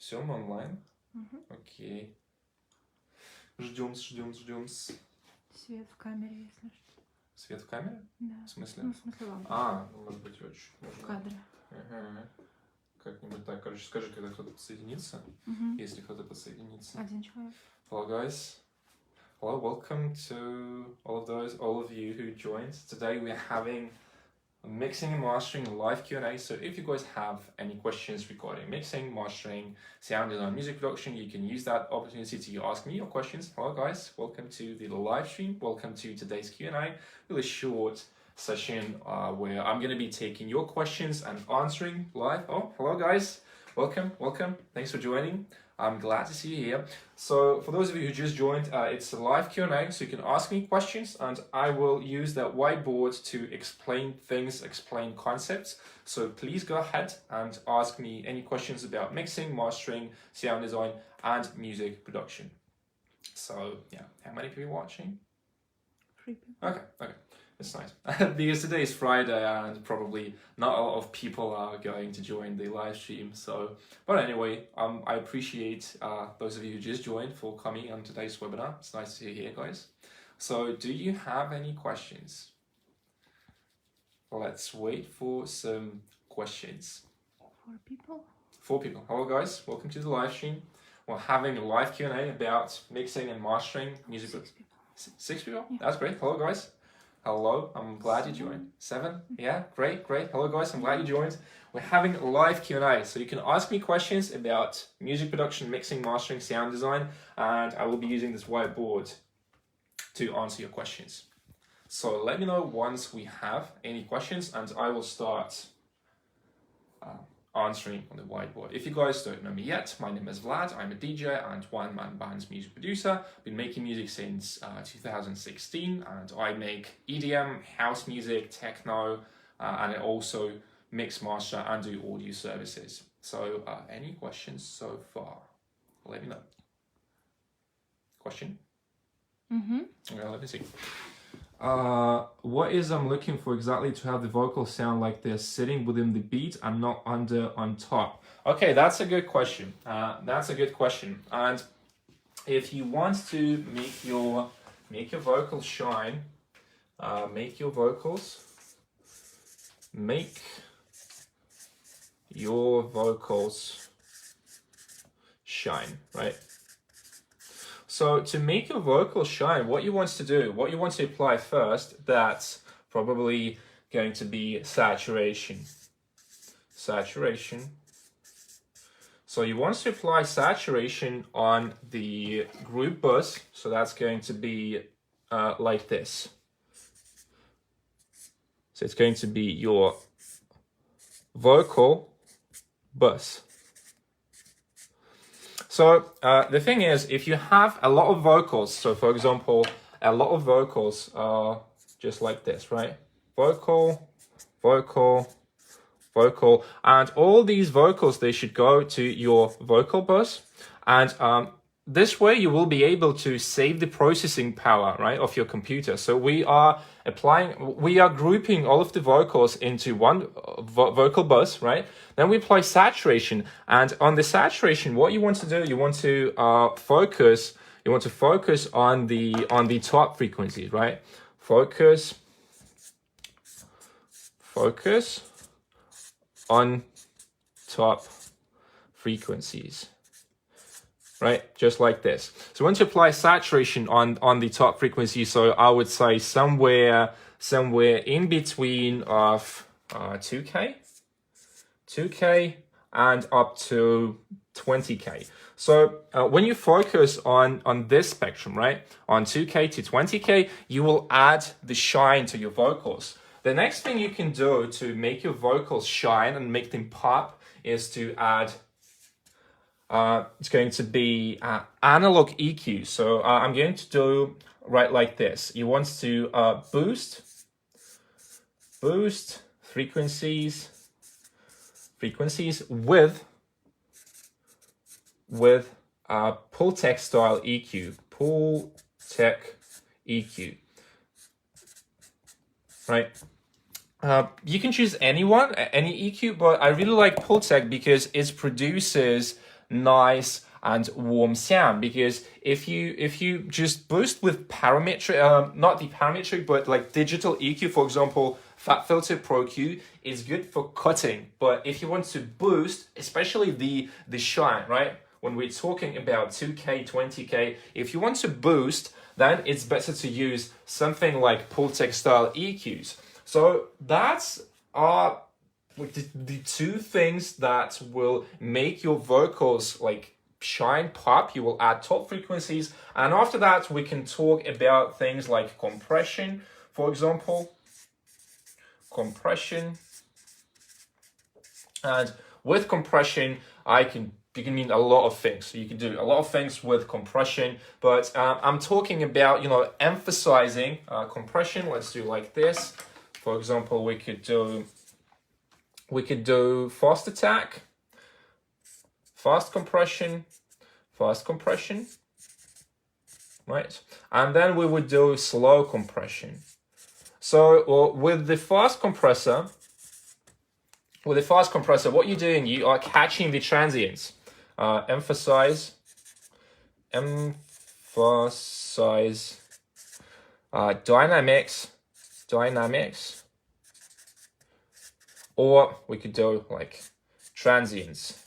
Все, мы онлайн? Окей. Ждем. Свет в камере, если что. Свет в камере? Да. В смысле? Ну, в смысле лампа. Может быть, очень. В кадре. Ага. Как-нибудь так. Короче, скажи, когда кто-то подсоединится. Если кто-то подсоединится. Один человек. Hello, guys. Hello, welcome to all of you who joined. Today we're having a mixing and mastering live Q&A. So if you guys have any questions regarding mixing, mastering, sound design, music production, you can use that opportunity to ask me your questions. Hello, guys. Welcome to the live stream. Welcome to today's Q&A. Really short session where I'm going to be taking your questions and answering live. Oh, hello, guys. Welcome. Thanks for joining. I'm glad to see you here. So for those of you who just joined, it's a live Q&A, so you can ask me questions and I will use that whiteboard to explain things, explain concepts. So please go ahead and ask me any questions about mixing, mastering, sound design, and music production. So yeah, how many people are watching? 3 people. Okay. It's nice. Because today is Friday and probably not a lot of people are going to join the live stream. So, but anyway, I appreciate those of you who just joined for coming on today's webinar. It's nice to see you here, guys. So, do you have any questions? Let's wait for some questions. 4 people. 4 people. Hello, guys. Welcome to the live stream. We're having a live Q&A about mixing and mastering music. 6 people. 6 people? Yeah. That's great. Hello, guys. Hello, I'm glad you joined. 7? Yeah, great. Hello, guys. I'm glad you joined. We're having a live Q&A, so you can ask me questions about music production, mixing, mastering, sound design, and I will be using this whiteboard to answer your questions. So let me know once we have any questions, and I will start answering on the whiteboard. If you guys don't know me yet, my name is Vlad. I'm a DJ and one-man band's music producer. Been making music since 2016, and I make EDM, house music, techno, and I also mix, master, and do audio services. So any questions so far? Let me know. Question? Okay, let me see. What is I'm looking for exactly to have the vocals sound like they're sitting within the beat and not on top? Okay, that's a good question. And if you want to make your vocals shine, make your vocals shine, right? So to make your vocals shine, what you want to apply first, that's probably going to be saturation. So you want to apply saturation on the group bus. So that's going to be like this. So it's going to be your vocal bus. So the thing is, if you have a lot of vocals, so for example, a lot of vocals are just like this, right? Vocal, and all these vocals, they should go to your vocal bus. And this way you will be able to save the processing power, right, of your computer. So we are grouping all of the vocals into one vocal bus, right? Then we apply saturation, and on the saturation, what you want to do, you want to focus on the top frequencies, right? Focus on top frequencies. Right, just like this. So once you apply saturation on the top frequency, so I would say somewhere in between of 2K and up to 20K. So when you focus on this spectrum, right, on 2K to 20K, you will add the shine to your vocals. The next thing you can do to make your vocals shine and make them pop is to add it's going to be analog EQ. So I'm going to do right like this. You want to boost frequencies with Pultec style EQ. Pultec EQ. Right. You can choose any EQ, but I really like Pultec because it produces nice and warm sound. Because if you just boost with parametric, not the parametric, but like digital EQ, for example, Fat Filter Pro Q is good for cutting. But if you want to boost, especially the shine, right? When we're talking about 2K, 20K, if you want to boost, then it's better to use something like Pultec style EQs. So that's the two things that will make your vocals like shine, pop. You will add top frequencies, and after that we can talk about things like compression, for example. Compression, and with compression you can mean a lot of things. So you can do a lot of things with compression, but I'm talking about, emphasizing compression. Let's do like this. For example, we could do fast attack, fast compression, right? And then we would do slow compression. So with the fast compressor, what you're doing, you are catching the transients. Emphasize dynamics, or we could do like transients.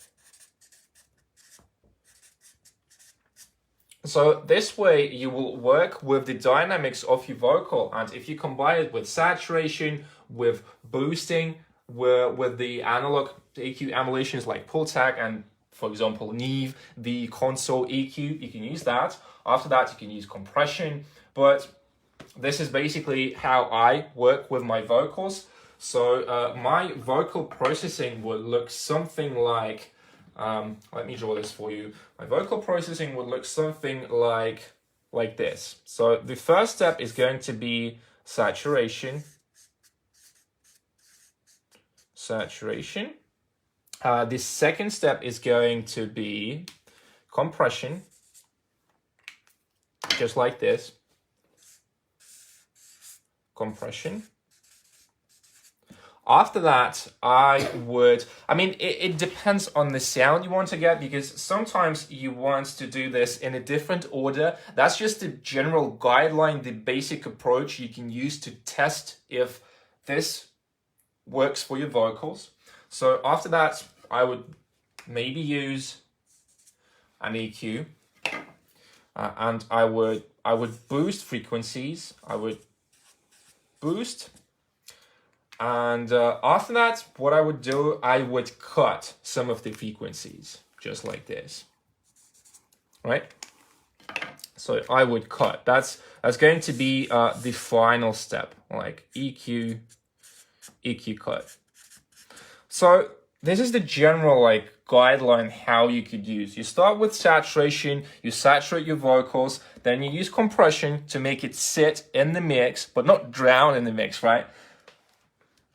So this way you will work with the dynamics of your vocal, and if you combine it with saturation, with boosting, with the analog EQ emulations like Pultec and, for example, Neve, the console EQ, you can use that. After that, you can use compression, but this is basically how I work with my vocals. So my vocal processing would look something like, let me draw this for you. My vocal processing would look something like this. So the first step is going to be saturation. The second step is going to be compression, just like this. Compression. After that, it depends on the sound you want to get, because sometimes you want to do this in a different order. That's just the general guideline, the basic approach you can use to test if this works for your vocals. So after that, I would maybe use an EQ, and I would boost frequencies. I would boost. And after that, what I would do, I would cut some of the frequencies, just like this, right? So I would cut. That's going to be the final step, like EQ cut. So this is the general guideline how you could use. You start with saturation, you saturate your vocals, then you use compression to make it sit in the mix, but not drown in the mix, right?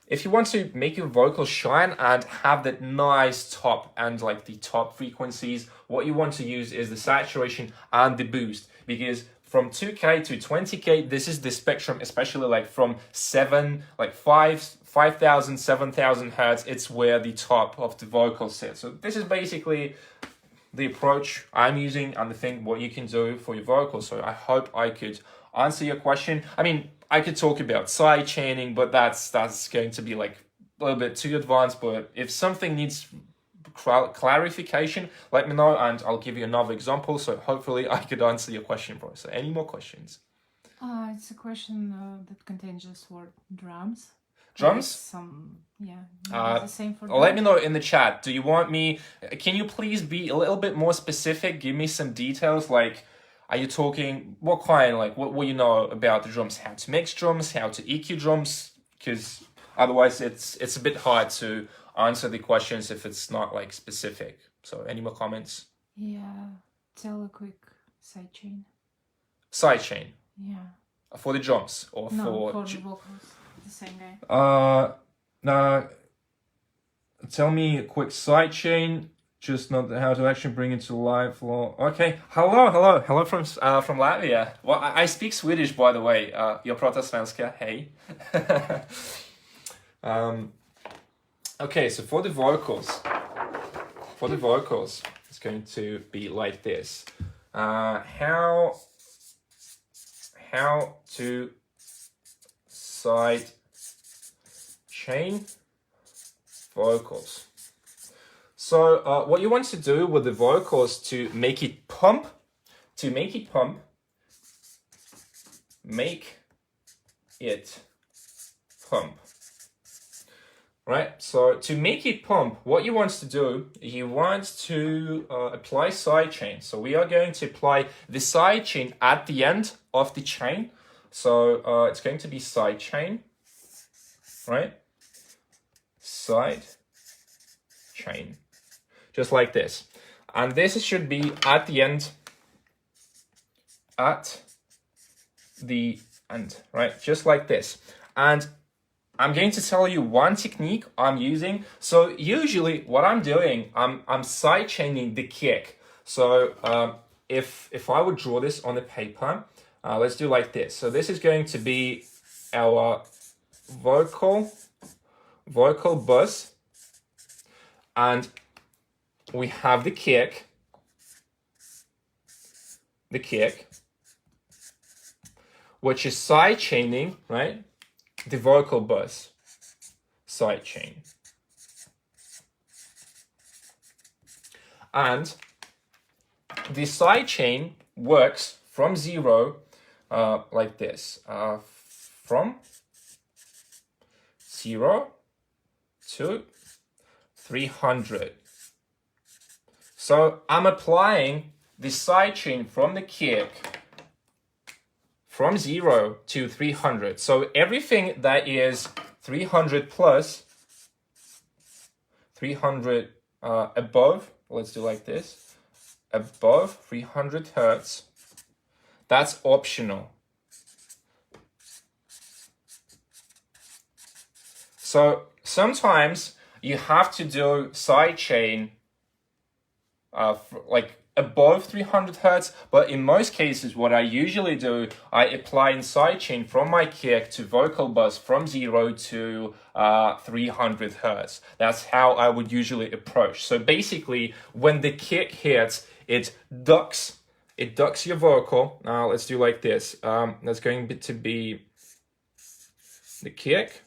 If you want to make your vocals shine and have that nice top and the top frequencies, what you want to use is the saturation and the boost, because from 2K to 20K, this is the spectrum, especially from 5,000, 7,000 hertz. It's where the top of the vocal sits. So this is basically the approach I'm using and the thing what you can do for your vocals. So I hope I could answer your question. I mean, I could talk about sidechaining, but that's going to be a little bit too advanced. But if something needs clarification, let me know and I'll give you another example. So hopefully I could answer your question, bro. So any more questions? It's a question that contains just word drums. Drums? The same for drums. Let me know in the chat. Do you want me? Can you please be a little bit more specific? Give me some details. Are you talking what kind? What you know about the drums? How to mix drums? How to EQ drums? Because otherwise, it's a bit hard to answer the questions if it's not specific. So, any more comments? Yeah, tell a quick sidechain. Sidechain. Yeah. For the drums or for the vocals? The same guy. Tell me a quick sidechain. Just not how to actually bring it to live floor. Okay, hello from Latvia. Well, I speak Swedish, by the way. Jag pratar svenska. Hey. Okay, so for the vocals, It's going to be like this. How to side chain vocals. So what you want to do with the vocals to make it pump, make it pump, right? So to make it pump, what you want to do, you want to apply sidechain. So we are going to apply the sidechain at the end of the chain. So it's going to be sidechain, right? Sidechain, just like this. And this should be at the end, right? Just like this. And I'm going to tell you one technique I'm using. So usually what I'm doing, I'm sidechaining the kick. So if I would draw this on the paper, let's do like this. So this is going to be our vocal buzz, and we have the kick, which is sidechaining, right? The vocal buzz, sidechain. And the sidechain works from 0, like this, from 0 to 300. So I'm applying the sidechain from the kick from 0 to 300. So everything that is 300 plus, 300 above, let's do like this, above 300 hertz, that's optional. So sometimes you have to do sidechain like above 300 hertz, but in most cases what I usually do, I apply in sidechain from my kick to vocal buzz from 0 to 300 hertz. That's how I would usually approach. So basically when the kick hits, it ducks your vocal. Now let's do like this. That's going to be the kick.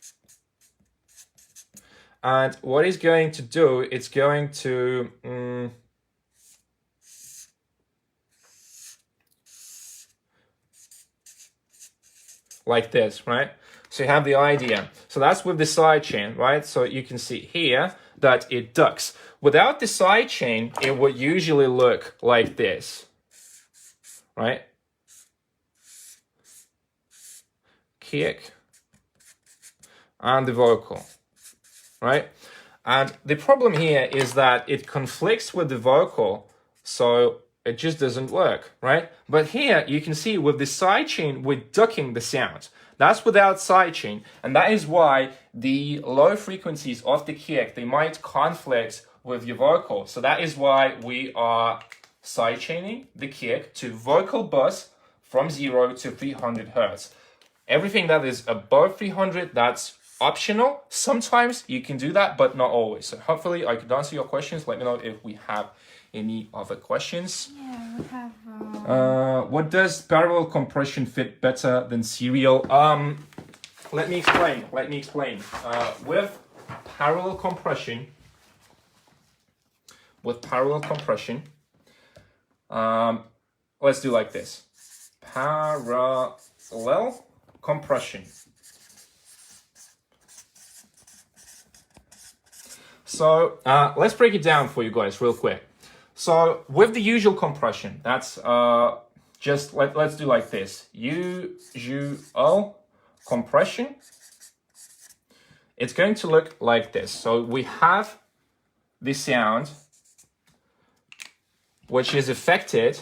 And what it's going to do, it's going to like this, right? So you have the idea. So that's with the sidechain, right? So you can see here that it ducks. Without the sidechain, it would usually look like this, right? Kick and the vocal, right? And the problem here is that it conflicts with the vocal, so it just doesn't work, right? But here you can see with the sidechain, we're ducking the sound. That's without sidechain, and that is why the low frequencies of the kick, they might conflict with your vocal. So that is why we are sidechaining the kick to vocal buzz from 0 to 300 hertz. Everything that is above 300, that's optional. Sometimes you can do that, but not always. So hopefully I could answer your questions. Let me know if we have any other questions. Yeah, we have... What does parallel compression fit better than serial? Let me explain. With parallel compression, let's do like this. Parallel compression. So let's break it down for you guys real quick. So with the usual compression, that's just let's do like this. Usual compression. It's going to look like this. So we have the sound which is affected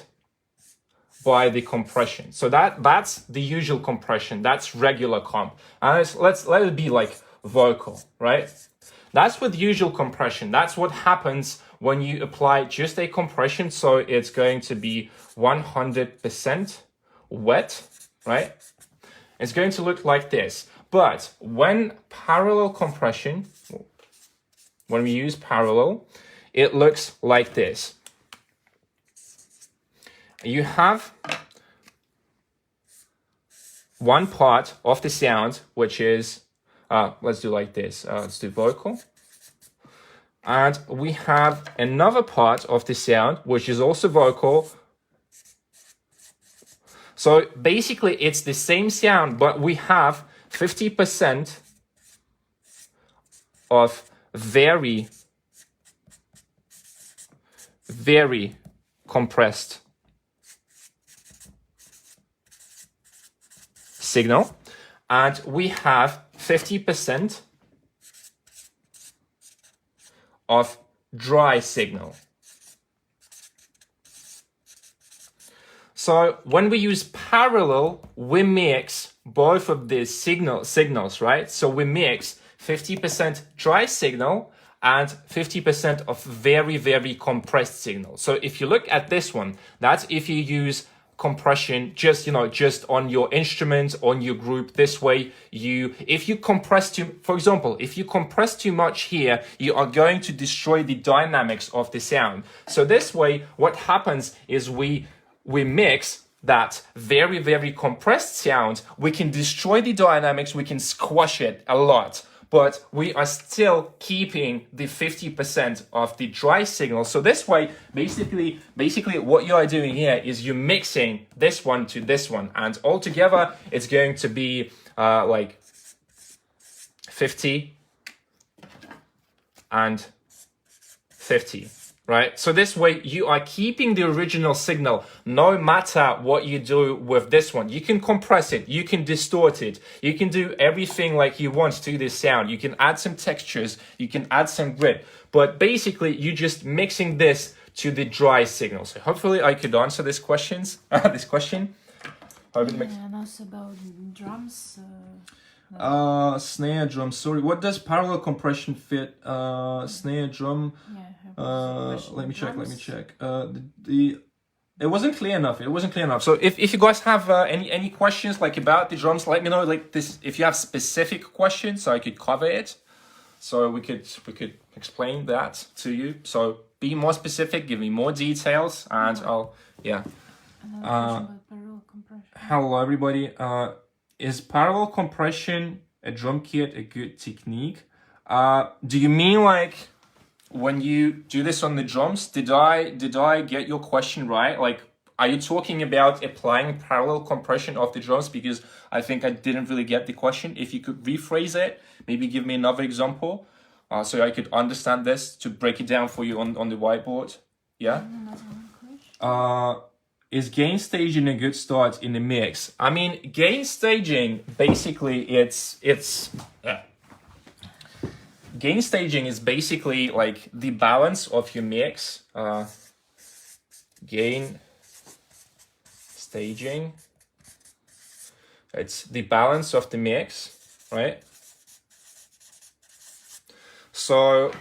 by the compression. So that's the usual compression. That's regular comp. And let's let it be like vocal, right? That's with usual compression. That's what happens when you apply just a compression. So it's going to be 100% wet, right? It's going to look like this. But when parallel compression, when we use parallel, it looks like this. you have one part of the sound, which is, let's do like this. Let's do vocal. And we have another part of the sound, which is also vocal. So basically it's the same sound, but we have 50% of very, very compressed signal, and we have 50% of dry signal. So when we use parallel, we mix both of these signals, right? So we mix 50% dry signal and 50% of very, very compressed signal. So if you look at this one, that's if you use compression just on your instrument, on your group. This way, if you compress for example, if you compress too much here, you are going to destroy the dynamics of the sound. So this way, what happens is we mix that very, very compressed sound. We can destroy the dynamics, we can squash it a lot, but we are still keeping the 50% of the dry signal. So this way, basically what you are doing here is you're mixing this one to this one, and altogether it's going to be like 50 and 50. Right? So this way you are keeping the original signal no matter what you do with this one. You can compress it, you can distort it, you can do everything like you want to this sound. You can add some textures, you can add some grit, but basically you're just mixing this to the dry signal. So hopefully I could answer this question. And also about drums. Snare drum, sorry. What does parallel compression fit? Snare drum. Let me check. It wasn't clear enough. So if you guys have any questions like about the drums, let me know. Like this, if you have specific questions, so I could cover it. So we could explain that to you. So be more specific, give me more details, and I'll hello everybody. Is parallel compression a drum kit a good technique? Do you mean like when you do this on the drums? Did I get your question right? Like, are you talking about applying parallel compression of the drums? Because I think I didn't really get the question. If you could rephrase it, maybe give me another example, so I could understand this, to break it down for you on the whiteboard. Yeah. Is gain staging a good start in the mix? I mean, gain staging, basically gain staging is basically like the balance of your mix. Gain staging, it's the balance of the mix, right? So,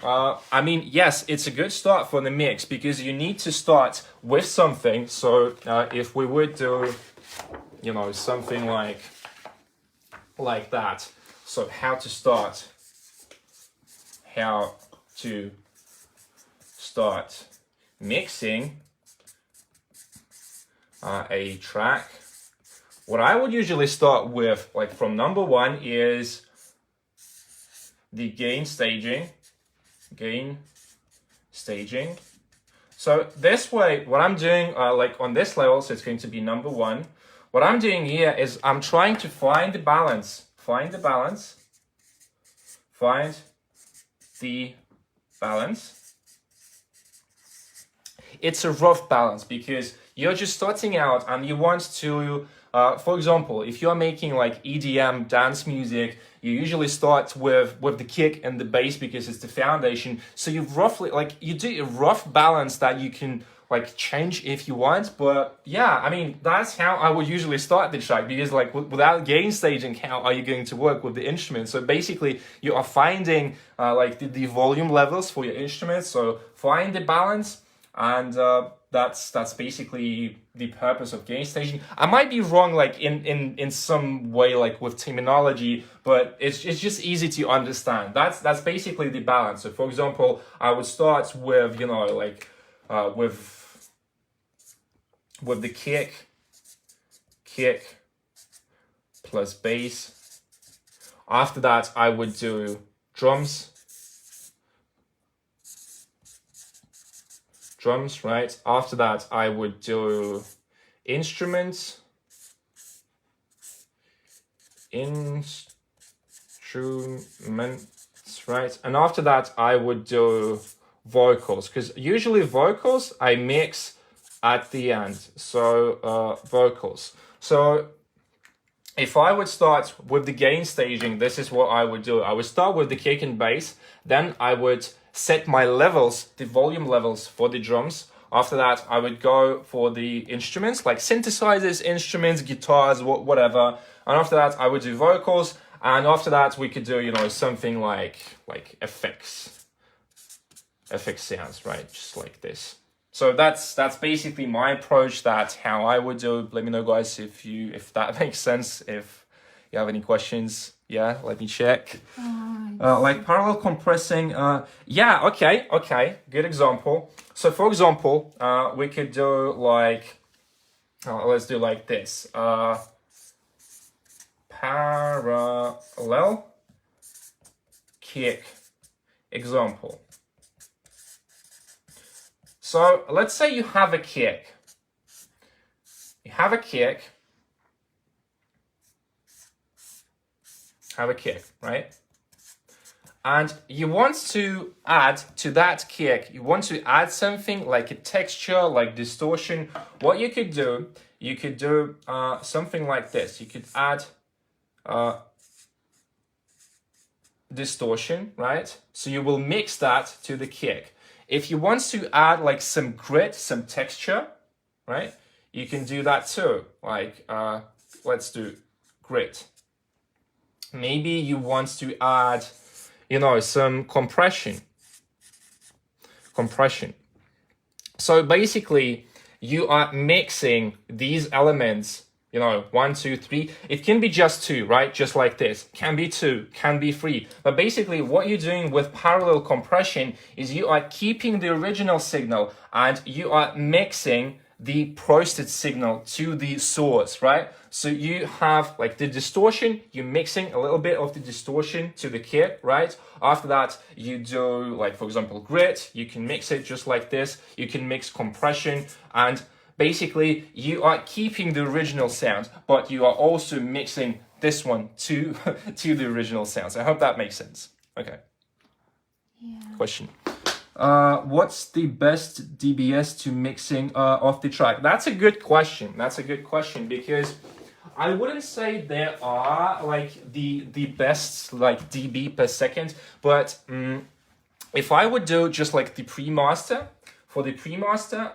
I mean, yes, it's a good start for the mix because you need to start with something. So if we would do, something like that. So how to start mixing a track. What I would usually start with, like from number one, is the gain staging. So this way, what I'm doing, like on this level, so it's going to be number one. What I'm doing here is I'm trying to find the balance. Find the balance. It's a rough balance because you're just starting out and you want to, for example, if you're making like EDM dance music, you usually start with the kick and the bass because it's the foundation. So you do a rough balance that you can like change if you want. But yeah, I mean, that's how I would usually start the track, because like without gain staging, how are you going to work with the instrument? So basically you are finding like the volume levels for your instrument. So find the balance, and that's basically the purpose of gain staging. I might be wrong like in some way, like with terminology, but it's just easy to understand. That's basically the balance. So for example, I would start with with the kick plus bass. After that, I would do drums, right? After that, I would do instruments, right? And after that, I would do vocals, because usually vocals I mix at the end. So vocals. So if I would start with the gain staging, this is what I would do. I would start with the kick and bass, then I would set my levels, the volume levels for the drums. After that, I would go for the instruments, like synthesizers, instruments, guitars, whatever. And after that, I would do vocals. And after that, we could do, you know, something like effects sounds, right? Just like this. So that's basically my approach. That's how I would do it. Let me know, guys, if that makes sense. If you have any questions, yeah, let me check. Like parallel compressing. Yeah, okay, good example. So for example, we could do like, let's do like this. Parallel kick example. So let's say you have a kick. Right? And you want to add to that kick, you want to add something like a texture, like distortion. What you could do something like this. You could add distortion, right? So you will mix that to the kick. If you want to add like some grit, some texture, right? You can do that too. Like, let's do grit. Maybe you want to add, you know, some compression. So basically, you are mixing these elements, you know, 1, 2, 3. It can be just 2, right? Just like this. Can be 2, can be 3. But basically, what you're doing with parallel compression is you are keeping the original signal and you are mixing the processed signal to the source, right? So you have like the distortion, you're mixing a little bit of the distortion to the kick, right? After that, you do like, for example, grit. You can mix it just like this. You can mix compression, and basically you are keeping the original sound, but you are also mixing this one to the original sounds. I hope that makes sense. Okay. Yeah. Question. What's the best DBS to mixing of the track? That's a good question. Because I wouldn't say there are like the best like dB per second, but if I would do just like the pre-master, for the pre-master,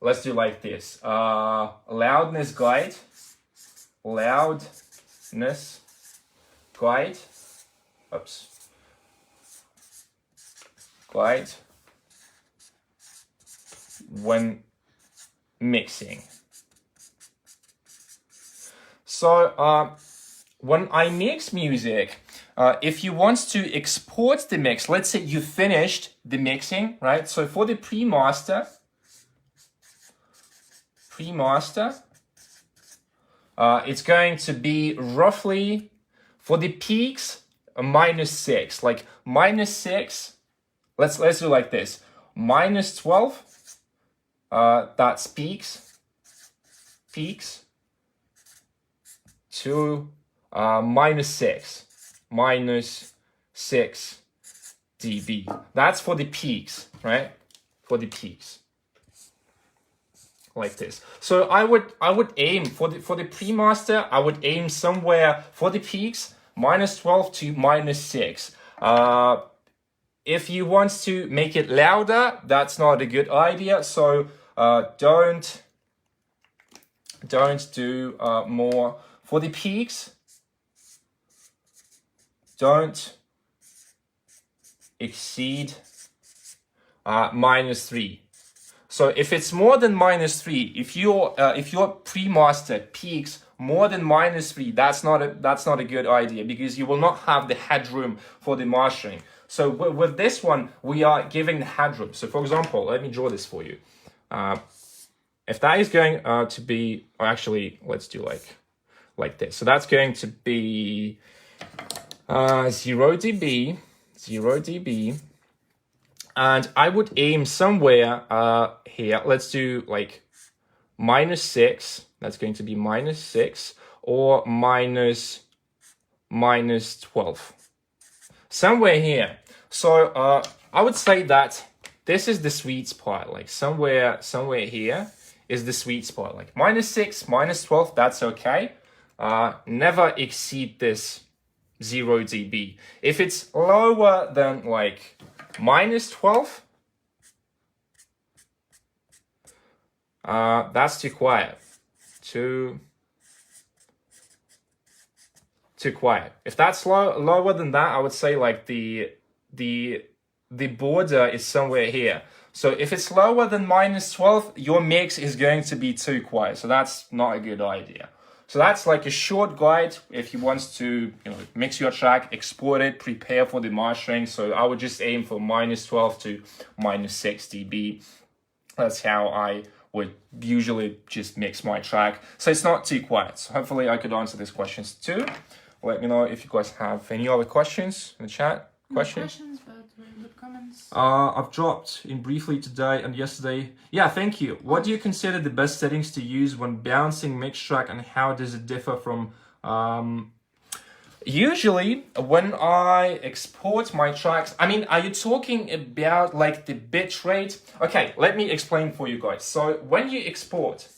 let's do like this. Loudness guide. Oops. Guide when mixing. So when I mix music, if you want to export the mix, let's say you finished the mixing, right? So for the pre-master, it's going to be roughly, for the peaks, a -6, like -6. Let's do like this. -12, that's peaks to -6 dB. That's for the peaks, right? For the peaks. Like this. So I would aim for the pre-master, I would aim somewhere for the peaks, -12 to -6. If you want to make it louder, that's not a good idea. So don't do more. For the peaks, don't exceed -3. So if it's more than -3, if your pre-master peaks more than -3, that's not a good idea, because you will not have the headroom for the mastering. So with this one, we are giving the headroom. So for example, let me draw this for you. If that is going to be, or actually, let's do like this. So that's going to be 0 dB, 0 dB. And I would aim somewhere here. Let's do like -6. That's going to be -6 or -12. Somewhere here. So I would say that this is the sweet spot. Like somewhere here is the sweet spot. Like -6, -12, that's okay. Never exceed this 0 dB. If it's lower than like -12, that's too quiet. Too quiet. If that's lower than that, I would say like the border is somewhere here. So if it's lower than -12, your mix is going to be too quiet. So that's not a good idea. So that's like a short guide if you want to, mix your track, export it, prepare for the mastering. So I would just aim for -12 to -6 dB. That's how I would usually just mix my track. So it's not too quiet. So hopefully I could answer these questions too. Let me know if you guys have any other questions in the chat. Questions, but very good comments. I've dropped in briefly today and yesterday. Yeah, thank you. What do you consider the best settings to use when balancing mix track, and how does it differ from... Usually, when I export my tracks, I mean, are you talking about like the bit rate? Okay, let me explain for you guys. So when you export,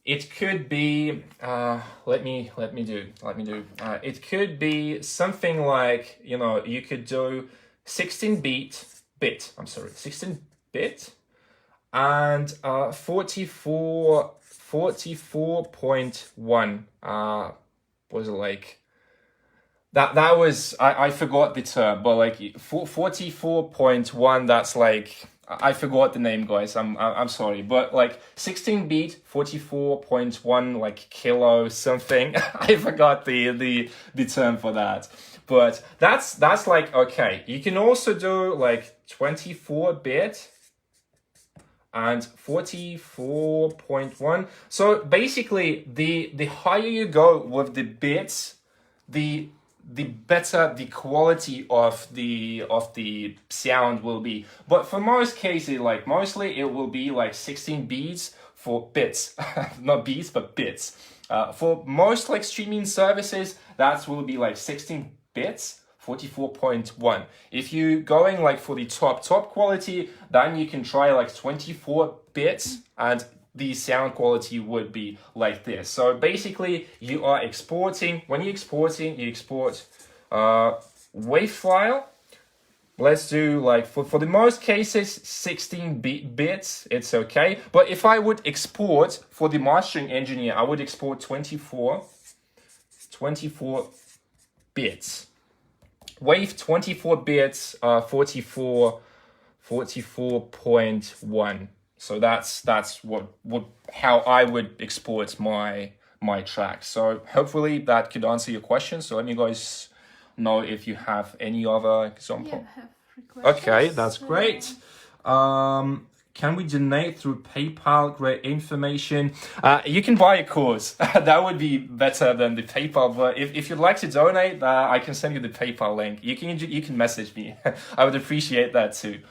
it could be, let me do. It could be something like, you could do 16 bit, and 44.1, was it like, that was, I forgot the term, but like 44.1, that's like, I forgot the name, guys. I'm sorry, but like 16 bit, 44.1 like kilo something. I forgot the term for that. But that's like okay. You can also do like 24 bit and 44.1. So basically, the higher you go with the bits, the better the quality of the sound will be. But for most cases, like mostly it will be like 16 beats for bits, not beats, but bits. For most like streaming services, that will be like 16 bits, 44.1. If you going like for the top quality, then you can try like 24 bits and the sound quality would be like this. So basically you are exporting, when you're exporting, you export wave file. Let's do like, for the most cases, 16 bits, it's okay. But if I would export for the mastering engineer, I would export 24 bits. Wave 24 bits, 44.1. So that's how I would export my track. So hopefully that could answer your question. So let me guys know if you have any other example. Yeah, I have requests. Okay, that's great. Can we donate through PayPal? Great information. You can buy a course. That would be better than the PayPal. But if you'd like to donate, I can send you the PayPal link. You can message me. I would appreciate that too.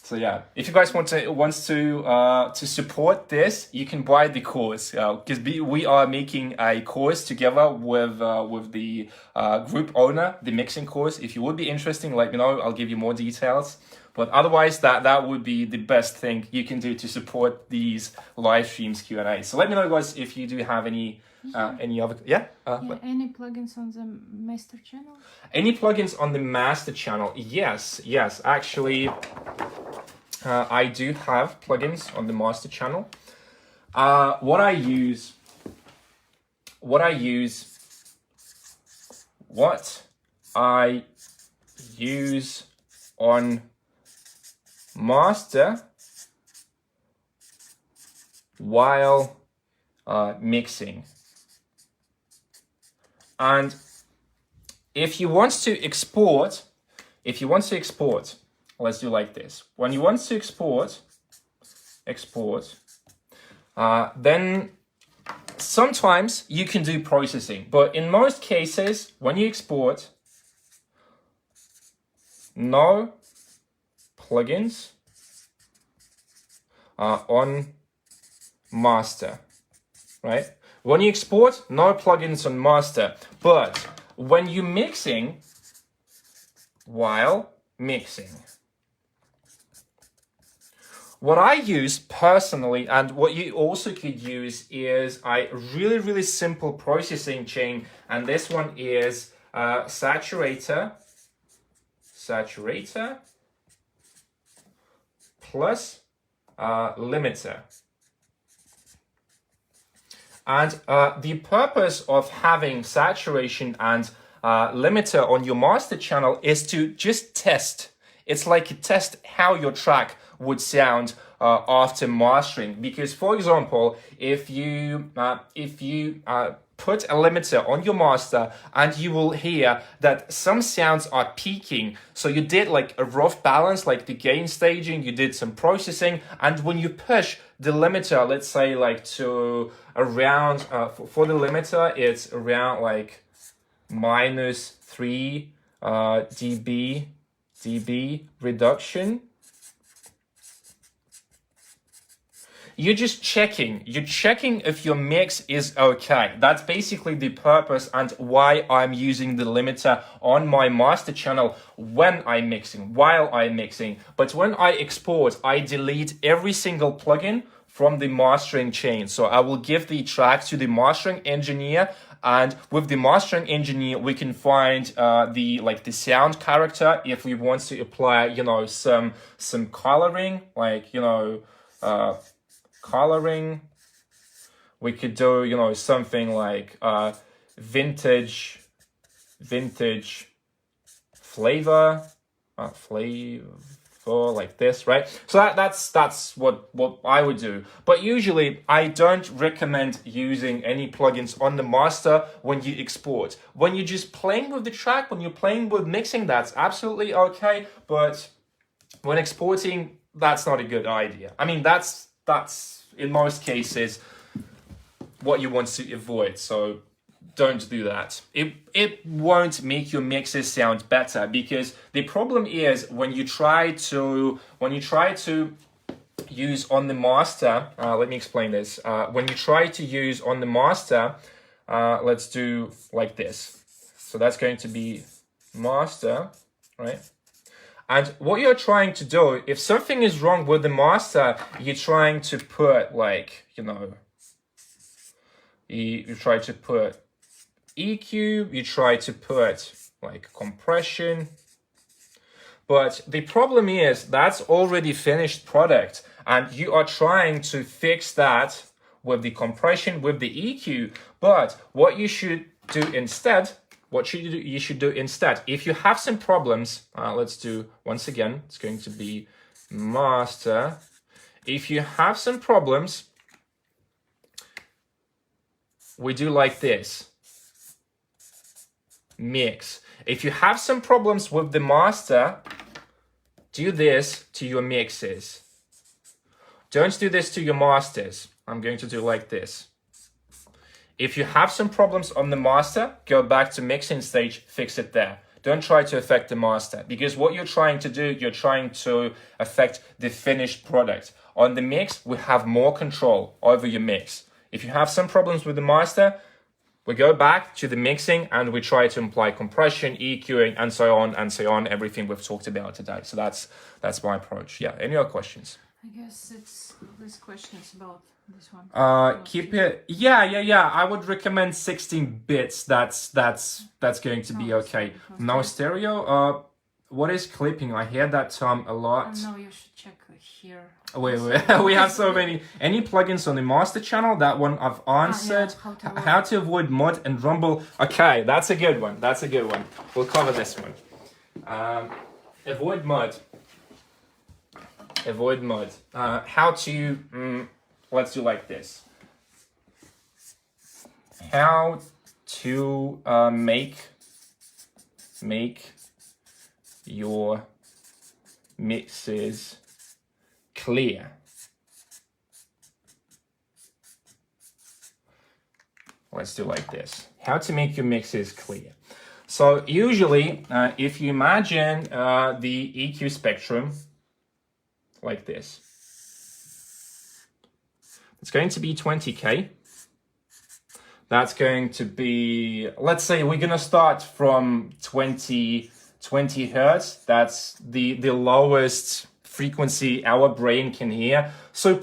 So yeah, if you guys want to support this, you can buy the course because we are making a course together with the group owner, the mixing course. If you would be interested, let me know. I'll give you more details. But otherwise, that would be the best thing you can do to support these live streams Q&A. So let me know, guys, if you do have any other any plugins on the master channel? Any plugins on the master channel? Yes. Actually, I do have plugins on the master channel. What I use on master while mixing. And if you want to export, let's do like this. When you want to export, then sometimes you can do processing, but in most cases, when you export, no plugins on master, right? When you export, no plugins on master, but when you're mixing, while mixing, what I use personally, and what you also could use, is a really simple processing chain, and this one is saturator plus limiter. And the purpose of having saturation and limiter on your master channel is to just test. It's like a test how your track would sound after mastering. Because, for example, if you put a limiter on your master, and you will hear that some sounds are peaking. So you did like a rough balance, like the gain staging, you did some processing, and when you push the limiter, let's say like to around, for the limiter, it's around like -3 dB reduction. You're just checking. You're checking if your mix is okay. That's basically the purpose and why I'm using the limiter on my master channel when I'm mixing, while I'm mixing. But when I export, I delete every single plugin from the mastering chain. So I will give the track to the mastering engineer, and with the mastering engineer, we can find the sound character if we want to apply, you know, some coloring, like, you know, coloring. We could do, you know, something like vintage flavor, like this, right? So that's what I would do. But usually I don't recommend using any plugins on the master when you export. When you're just playing with the track, when you're playing with mixing, that's absolutely okay. But when exporting, that's not a good idea. I mean, that's in most cases what you want to avoid. So don't do that. It won't make your mixes sound better, because the problem is when you try to use on the master, let me explain this. When you try to use on the master, let's do like this. So that's going to be master, right? And what you're trying to do, if something is wrong with the master, you're trying to put, like, you know, you try to put EQ, you try to put like compression. But the problem is that's already finished product, and you are trying to fix that with the compression, with the EQ. But what you should do instead, if you have some problems, let's do once again, it's going to be master. If you have some problems, we do like this, mix. If you have some problems with the master, do this to your mixes. Don't do this to your masters. I'm going to do like this. If you have some problems on the master, go back to mixing stage, fix it there. Don't try to affect the master, because what you're trying to do, you're trying to affect the finished product. On the mix, we have more control over your mix. If you have some problems with the master, we go back to the mixing and we try to apply compression, EQing, and so on, everything we've talked about today. So that's my approach. Yeah, any other questions? I guess it's this question is about this one. Keep it. Yeah. I would recommend 16 bits. That's going to be okay. No stereo. What is clipping? I hear that term a lot. No, you should check here. Wait. We have so many. Any plugins on the master channel? That one I've answered. How to avoid mud and rumble. Okay, that's a good one. We'll cover this one. Avoid mud. How to, let's do like this. How to make your mixes clear. Let's do like this. How to make your mixes clear. So usually, if you imagine the EQ spectrum like this, it's going to be 20K. That's going to be, let's say we're going to start from 20 hertz. That's the lowest frequency our brain can hear. So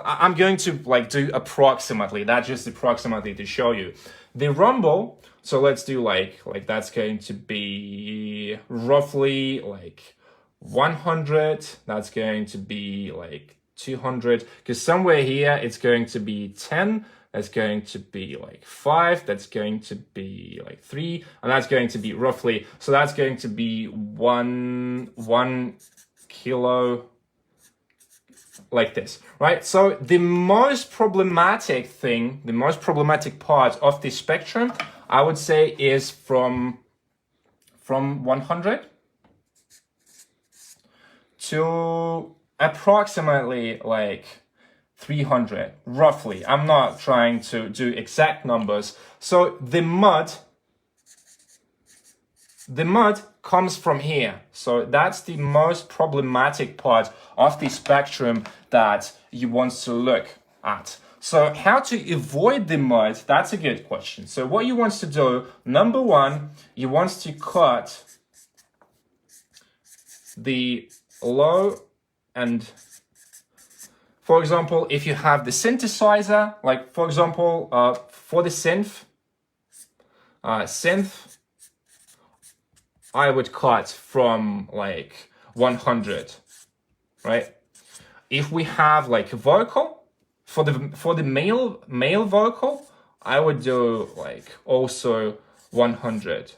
I'm going to like do approximately, that's just approximately to show you. The rumble, so let's do like that's going to be roughly like 100. That's going to be like 200, because somewhere here it's going to be 10. That's going to be like 5, that's going to be like 3, and that's going to be roughly, so that's going to be one kilo, like this, right? So the most problematic thing, the most problematic part of the spectrum, I would say, is from 100 to approximately like 300, roughly. I'm not trying to do exact numbers. So the mud comes from here. So that's the most problematic part of the spectrum that you want to look at. So how to avoid the mud, that's a good question. So what you want to do, number one, you want to cut the low and, for example, if you have the synthesizer, like for example, for the synth, I would cut from like 100, right? If we have like a vocal, for the male vocal, I would do like also 100.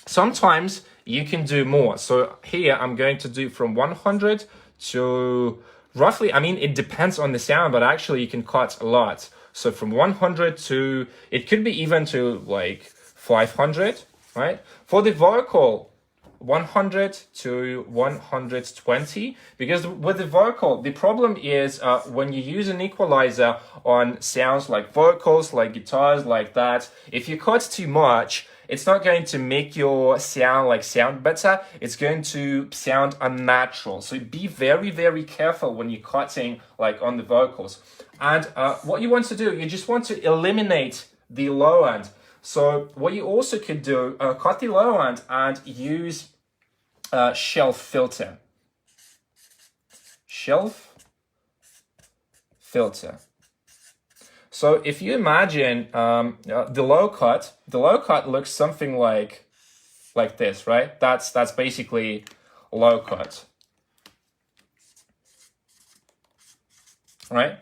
Sometimes you can do more. So here I'm going to do from 100 to roughly, I mean, it depends on the sound, but actually you can cut a lot. So from 100 to, it could be even to like 500, right? For the vocal, 100 to 120, because with the vocal, the problem is when you use an equalizer on sounds like vocals, like guitars, like that, if you cut too much, it's not going to make your sound better. It's going to sound unnatural. So be very, very careful when you're cutting like on the vocals. And what you want to do, you just want to eliminate the low end. So what you also could do, cut the low end and use shelf filter. Shelf filter. So if you imagine the low cut looks something like this, right? That's basically low cut, right?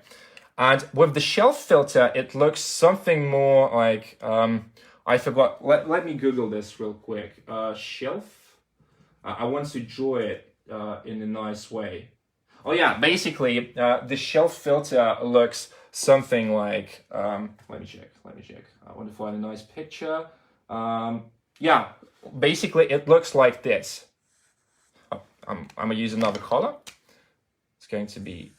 And with the shelf filter, it looks something more like, I forgot, let me Google this real quick. Shelf, I want to draw it in a nice way. Oh yeah, basically the shelf filter looks something like, let me check. I want to find a nice picture. Yeah, basically it looks like this. Oh, I'm gonna use another color. It's going to be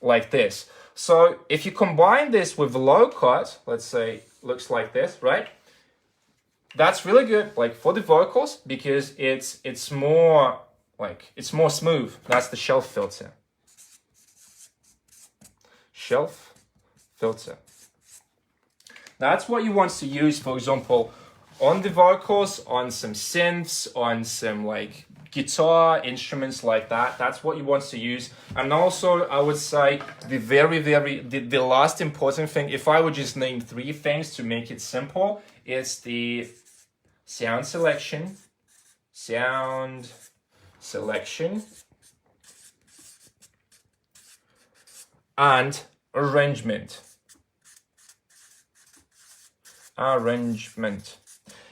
like this. So if you combine this with low cut, let's say looks like this, right? That's really good, like for the vocals, because it's more smooth. That's the shelf filter. Shelf filter. That's what you want to use, for example, on the vocals, on some synths, on some like guitar instruments like that. That's what you want to use. And also, I would say the last important thing, if I would just name 3 things to make it simple, is the sound selection, and arrangement.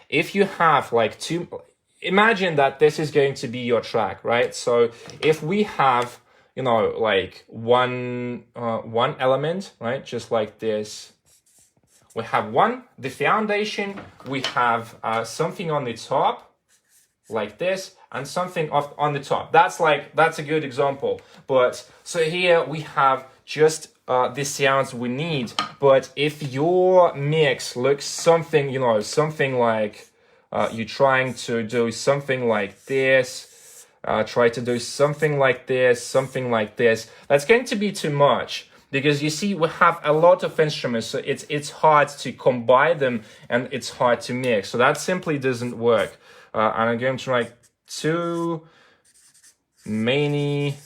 If you have like imagine that this is going to be your track, right? So if we have, you know, like one element, right? Just like this. We have the foundation, we have something on the top, like this, and something off on the top. That's a good example. But so here we have just the sounds we need. But if your mix looks something, you know, something like you're trying to do something like this, try to do something like this, that's going to be too much. Because you see, we have a lot of instruments, so it's hard to combine them and it's hard to mix. So that simply doesn't work. And I'm going to write too many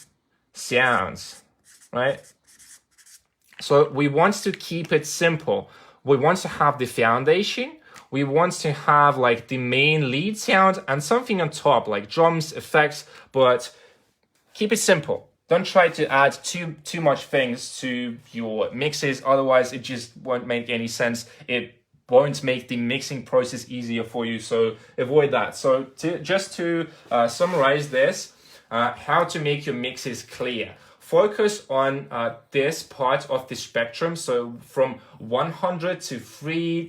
sounds, right? So we want to keep it simple. We want to have the foundation. We want to have like the main lead sound and something on top, like drums, effects, but keep it simple. Don't try to add too much things to your mixes, otherwise it just won't make any sense. It won't make the mixing process easier for you, so avoid that. So just to summarize this, how to make your mixes clear. Focus on this part of the spectrum, so from 100 to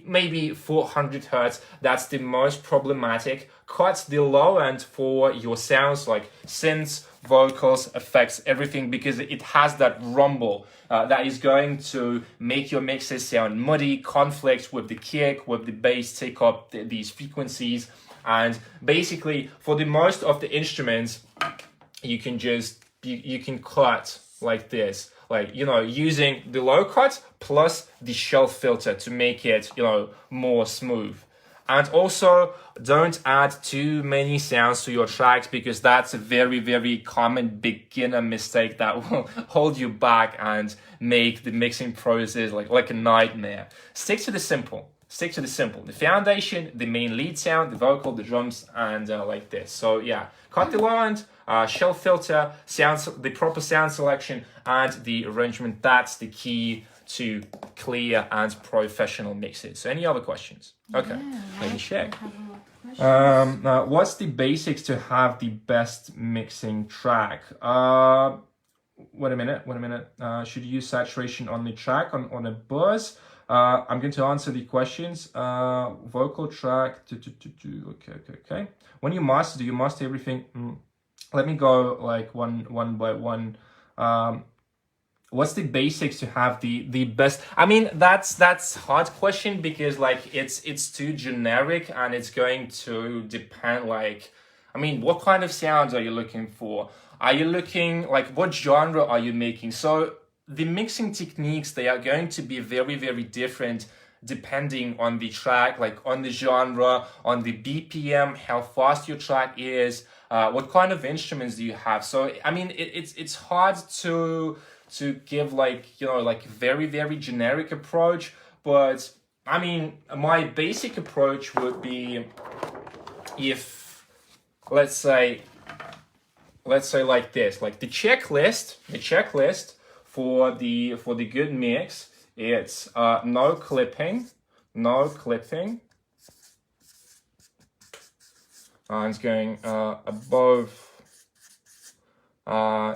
maybe 400 hertz, that's the most problematic. Cut the low end for your sounds like synths, vocals, effects, everything, because it has that rumble that is going to make your mixes sound muddy, conflict with the kick, with the bass, take up these frequencies. And basically, for the most of the instruments, you can just you can cut like this, like, you know, using the low cut plus the shelf filter to make it, you know, more smooth. And also, don't add too many sounds to your tracks, because that's a very, very common beginner mistake that will hold you back and make the mixing process like a nightmare. Stick to the simple. Stick to the simple. The foundation, the main lead sound, the vocal, the drums, and like this. So yeah, cut the low end, shelf filter, sounds, the proper sound selection, and the arrangement. That's the key to clear and professional mixes. So any other questions? Okay, Yeah, let me check. I have a lot of questions. What's the basics to have the best mixing track? Wait a minute. Should you use saturation on the track, on a buzz? I'm going to answer the questions. Vocal track. Okay. When you master, do you master everything? Let me go like one by one. What's the basics to have the best? I mean, that's hard question, because like it's too generic, and it's going to depend, like, I mean, what kind of sounds are you looking for? Are you looking, like, what genre are you making? So the mixing techniques, they are going to be very, very different depending on the track, like on the genre, on the BPM, how fast your track is, what kind of instruments do you have. So I mean, it's hard to give, like, you know, like very, very generic approach. But I mean, my basic approach would be, if let's say like this, like the checklist for the good mix, it's no clipping, it's going above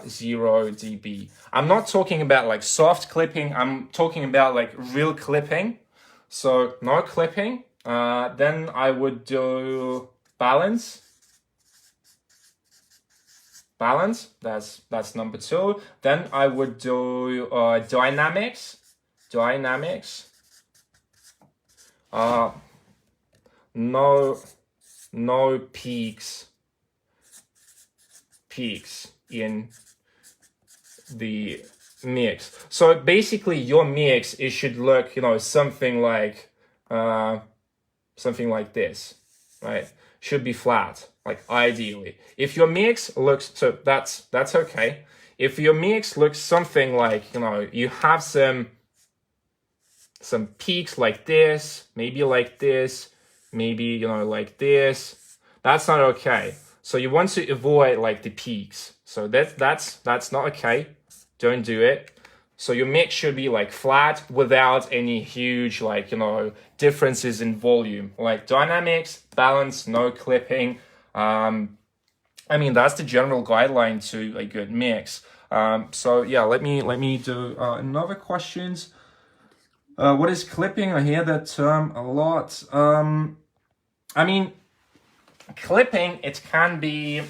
0 dB. I'm not talking about like soft clipping, I'm talking about like real clipping. So no clipping. Then I would do balance, that's number 2. Then I would do dynamics, no peaks in the mix. So basically your mix, it should look, you know, something like this, right? Should be flat, like ideally. If your mix looks, so that's okay. If your mix looks something like, you know, you have some peaks like this, maybe like this, maybe, you know, like this, that's not okay. So you want to avoid like the peaks. So that's not okay. Don't do it. So your mix should be like flat without any huge, like, you know, differences in volume. Like dynamics, balance, no clipping. I mean, that's the general guideline to a good mix. So yeah, let me do another questions. What is clipping? I hear that term a lot. I mean, clipping, it can be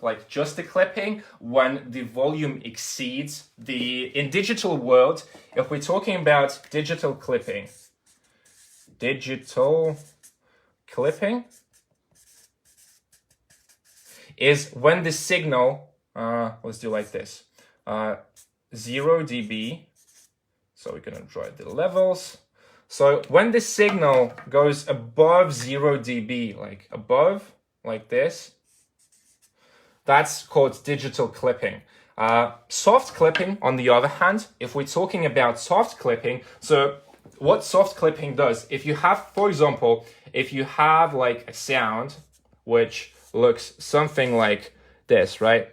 like just a clipping when the volume exceeds in digital world. If we're talking about digital clipping is when the signal, let's do like this, 0 dB. So we're gonna draw the levels. So when the signal goes above 0 dB, like above, like this, that's called digital clipping. Soft clipping, on the other hand, if we're talking about soft clipping, so what soft clipping does, if you have, for example, if you have like a sound which looks something like this, right?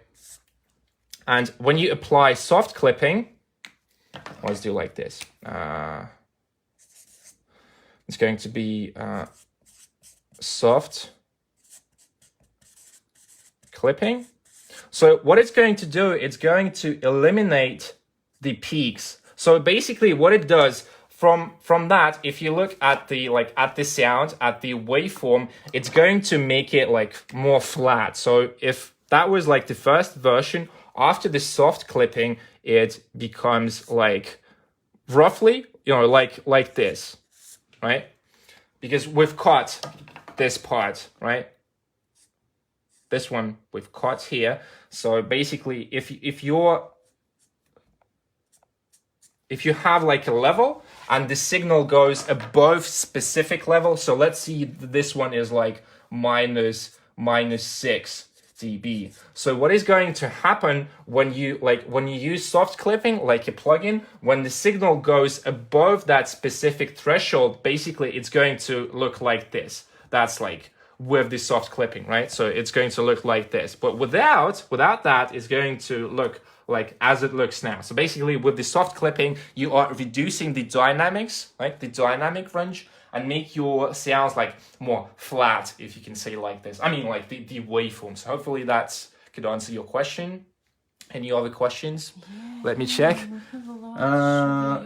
And when you apply soft clipping, let's do like this. It's going to be soft clipping. So what it's going to do, it's going to eliminate the peaks. So basically what it does, from that, if you look at the sound, at the waveform, it's going to make it like more flat. So if that was like the first version, after the soft clipping, it becomes like roughly, like this, right? Because we've cut this part, right? This one we've cut here. So basically, if you have like a level and the signal goes above specific level, so let's see this one is like minus 6 dB. So what is going to happen when you use soft clipping, like a plugin, when the signal goes above that specific threshold, basically it's going to look like this. That's like with the soft clipping, right? So it's going to look like this, but without that, it's going to look like as it looks now. So basically with the soft clipping, you are reducing the dynamics, right? The dynamic range, and make your sounds like more flat, if you can say like this. I mean, like the waveform. So hopefully that could answer your question. Any other questions? Yeah, Let me check.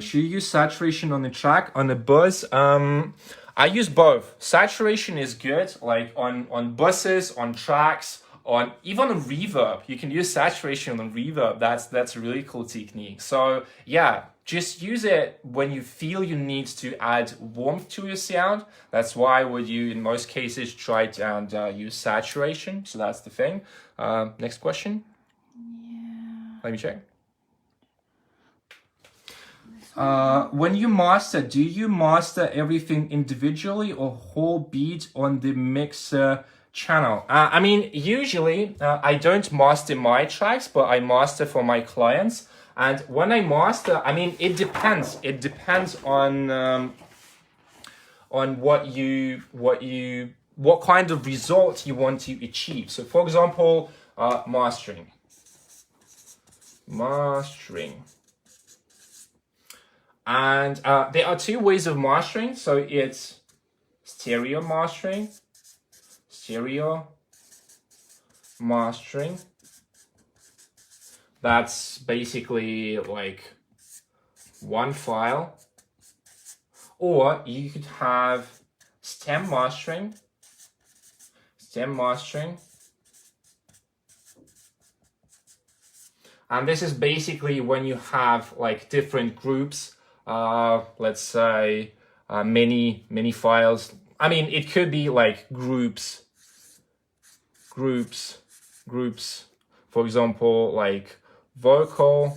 Should you use saturation on the track, on the buzz? I use both. Saturation is good, like on buses, on tracks, on even on reverb. You can use saturation on reverb. That's a really cool technique. So yeah, just use it when you feel you need to add warmth to your sound. That's why would you, in most cases, try to use saturation. So that's the thing. Next question. Yeah. Let me check. When you master, do you master everything individually or whole beat on the mixer channel? I mean, usually I don't master my tracks, but I master for my clients. And when I master, I mean, it depends. It depends on what kind of result you want to achieve. So, for example, mastering. And there are two ways of mastering. So it's stereo mastering. That's basically like one file. Or you could have stem mastering. And this is basically when you have like different groups, let's say many files. I mean, it could be like groups. For example, like vocal,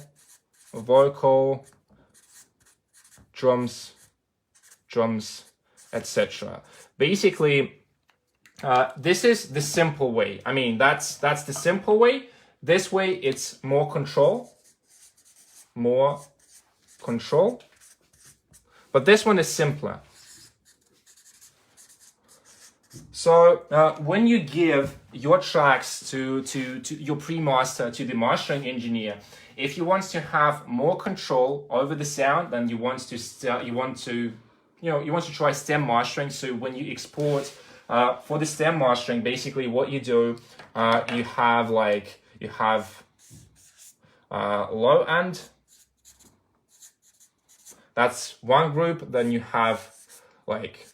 drums, etc. Basically, this is the simple way. I mean, that's the simple way. This way, it's more control. But this one is simpler. So when you give your tracks to your pre-master, to the mastering engineer, if you want to have more control over the sound, then you want to try stem mastering. So when you export for the stem mastering, basically what you do, you have low end. That's one group. Then you have like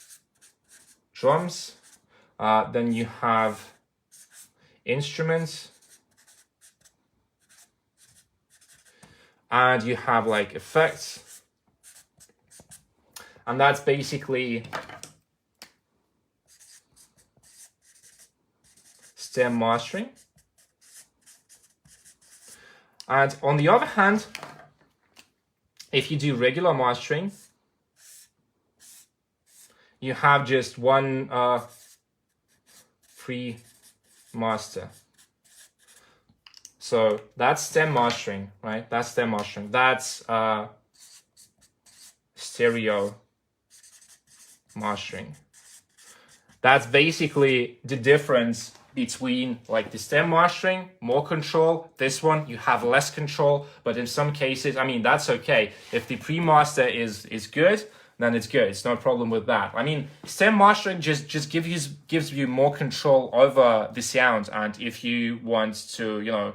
drums. Then you have instruments. And you have like effects. And that's basically stem mastering. And on the other hand, if you do regular mastering, you have just one free master. So that's stem mastering, right? That's stem mastering. That's stereo mastering. That's basically the difference between like the stem mastering, more control. This one, you have less control, but in some cases, I mean, that's okay. If the pre-master is good, then it's good. It's no problem with that. I mean, stem mastering just gives you more control over the sound. And if you want to, you know,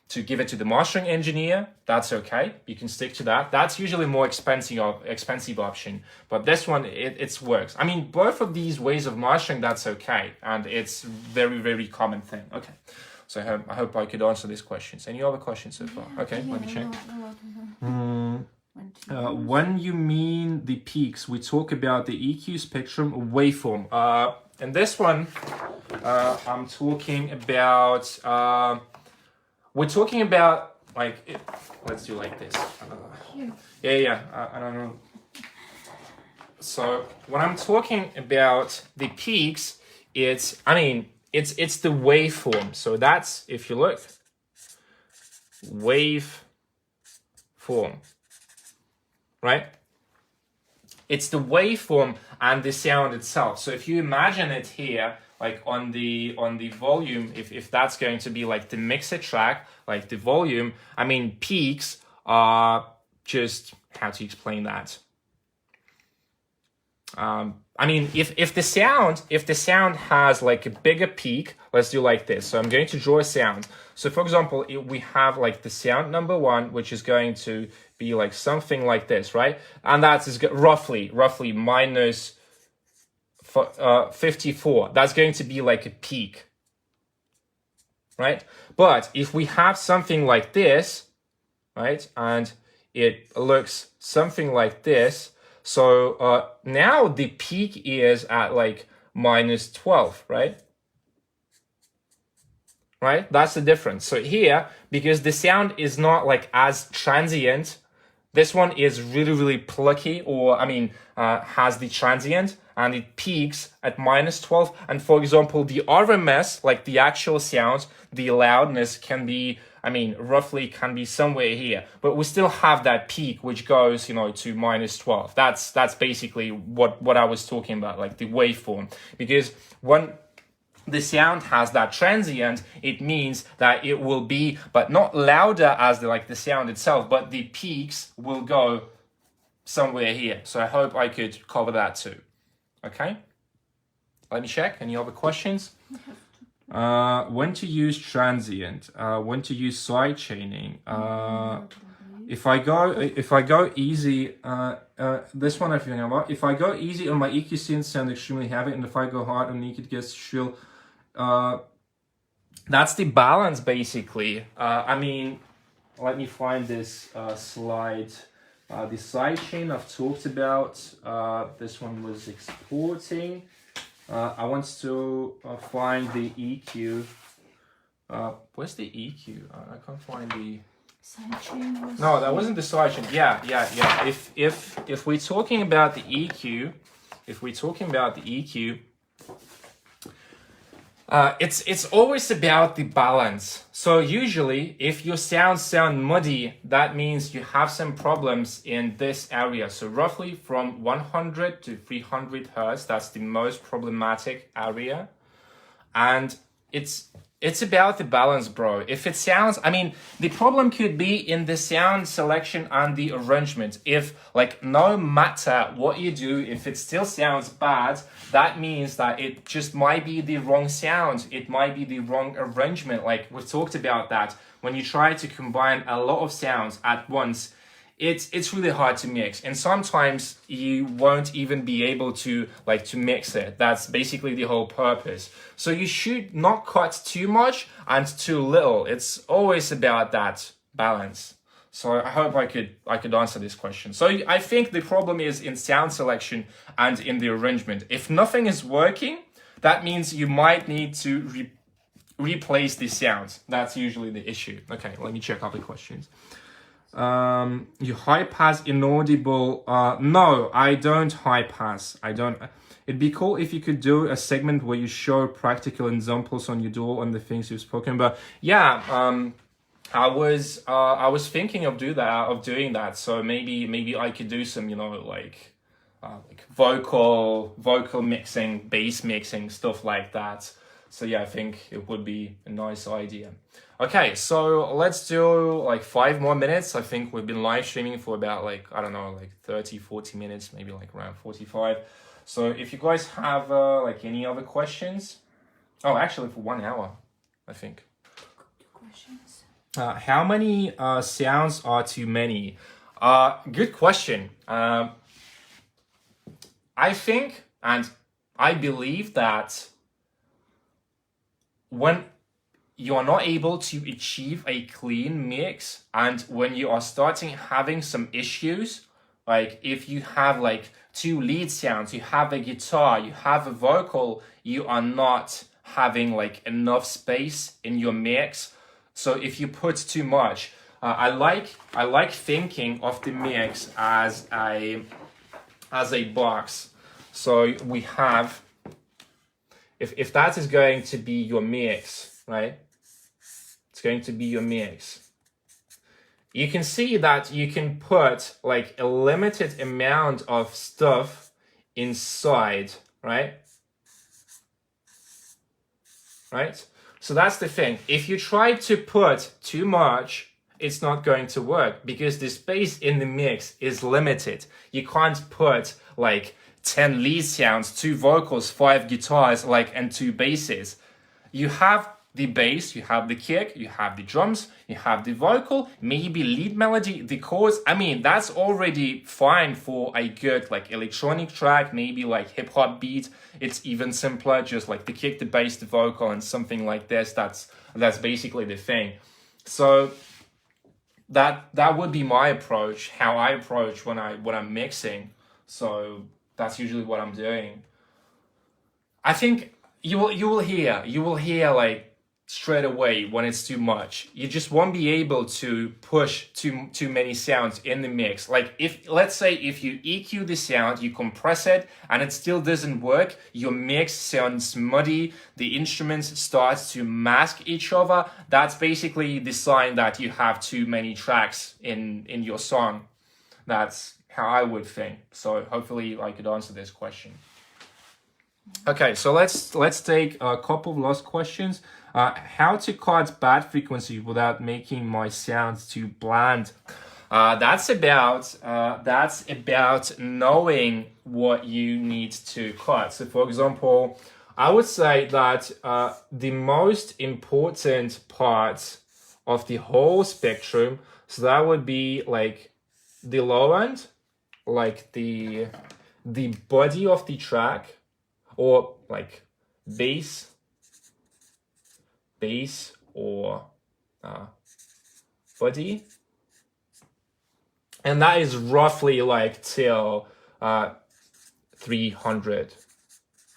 to give it to the mastering engineer, that's okay. You can stick to that. That's usually more expensive option. But this one, it works. I mean, both of these ways of mastering, that's okay. And it's very, very common thing. Okay. So I hope I could answer these questions. Any other questions so far? Okay, let me check. When you mean the peaks, we talk about the EQ spectrum waveform. In this one, I'm talking about... we're talking about like, let's do like this. I don't know. So when I'm talking about the peaks, it's the waveform. So that's, if you look, waveform, right? It's the waveform and the sound itself. So if you imagine it here, like on the volume, if that's going to be like the mixer track, like the volume, I mean, peaks are just, how to explain that? I mean, if the sound has like a bigger peak, let's do like this. So I'm going to draw a sound. So for example, we have like the sound number 1, which is going to be like something like this, right? And that is roughly minus 54. That's going to be like a peak, right? But if we have something like this, right, and it looks something like this, so now the peak is at like minus 12, right? Right? That's the difference. So here, because the sound is not like as transient, this one is really, really plucky, or I mean, has the transient, and it peaks at minus 12. And for example, the RMS, like the actual sound, the loudness can be, I mean, roughly can be somewhere here, but we still have that peak which goes, you know, to minus 12. That's basically what I was talking about, like the waveform. Because when the sound has that transient, it means that it will be, but not louder as the sound itself, but the peaks will go somewhere here. So I hope I could cover that too. Okay, let me check. Any other questions? When to use transient? When to use side chaining? If I go easy, this one I think about. If I go easy on my EQ synth, sound extremely heavy, and if I go hard on EQ, it gets shrill. That's the balance basically. I mean, let me find this slide. The sidechain I've talked about. This one was exporting. I want to find the EQ. Where's the EQ? I can't find the sidechain. No, that wasn't the sidechain. Yeah. If we're talking about the EQ, it's always about the balance. So usually, if your sounds sound muddy, that means you have some problems in this area. So roughly from 100 to 300 hertz, that's the most problematic area. And it's about the balance, bro. If it sounds, I mean, the problem could be in the sound selection and the arrangement. If, like, no matter what you do, if it still sounds bad, that means that it just might be the wrong sound. It might be the wrong arrangement. Like, we talked about that. When you try to combine a lot of sounds at once, it's really hard to mix, and sometimes you won't even be able to mix it. That's basically the whole purpose. So you should not cut too much and too little. It's always about that balance. So I hope I could answer this question. So I think the problem is in sound selection and in the arrangement. If nothing is working, that means you might need to replace the sounds. That's usually the issue. Okay, let me check other questions. You high pass inaudible. No, I don't high pass. I don't. It'd be cool if you could do a segment where you show practical examples on your dual on the things you've spoken about. Yeah, I was thinking of doing that. So maybe I could do some, like vocal mixing, bass mixing, stuff like that. So yeah, I think it would be a nice idea. Okay, so let's do 5 more minutes. I think we've been live streaming for about 30, 40 minutes, maybe around 45. So if you guys have any other questions, actually for 1 hour, I think. Questions. How many sounds are too many? Good question. I think and I believe that when you are not able to achieve a clean mix, and when you are starting having some issues, like if you have 2 lead sounds, you have a guitar, you have a vocal, you are not having enough space in your mix. So if you put too much, I like thinking of the mix as a box. So we have, if that is going to be your mix, right? It's going to be your mix. You can see that you can put a limited amount of stuff inside, right? Right? So that's the thing. If you try to put too much, it's not going to work because the space in the mix is limited. You can't put 10 lead sounds, 2 vocals, 5 guitars, and 2 basses. You have the bass, you have the kick, you have the drums, you have the vocal, maybe lead melody, the chords. I mean, that's already fine for a good electronic track, maybe hip hop beat. It's even simpler, just the kick, the bass, the vocal, and something like this. That's basically the thing. So that would be my approach, how I approach when I'm mixing. So that's usually what I'm doing. I think you will hear straight away when it's too much. You just won't be able to push too many sounds in the mix. Let's say if you EQ the sound, you compress it, and it still doesn't work, your mix sounds muddy, the instruments start to mask each other. That's basically the sign that you have too many tracks in your song. That's how I would think. So hopefully I could answer this question. Okay, so let's take a couple of last questions. How to cut bad frequency without making my sounds too bland? That's about knowing what you need to cut. So for example, I would say that the most important part of the whole spectrum, so that would be the low end, the body of the track, or bass or body, and that is roughly till 300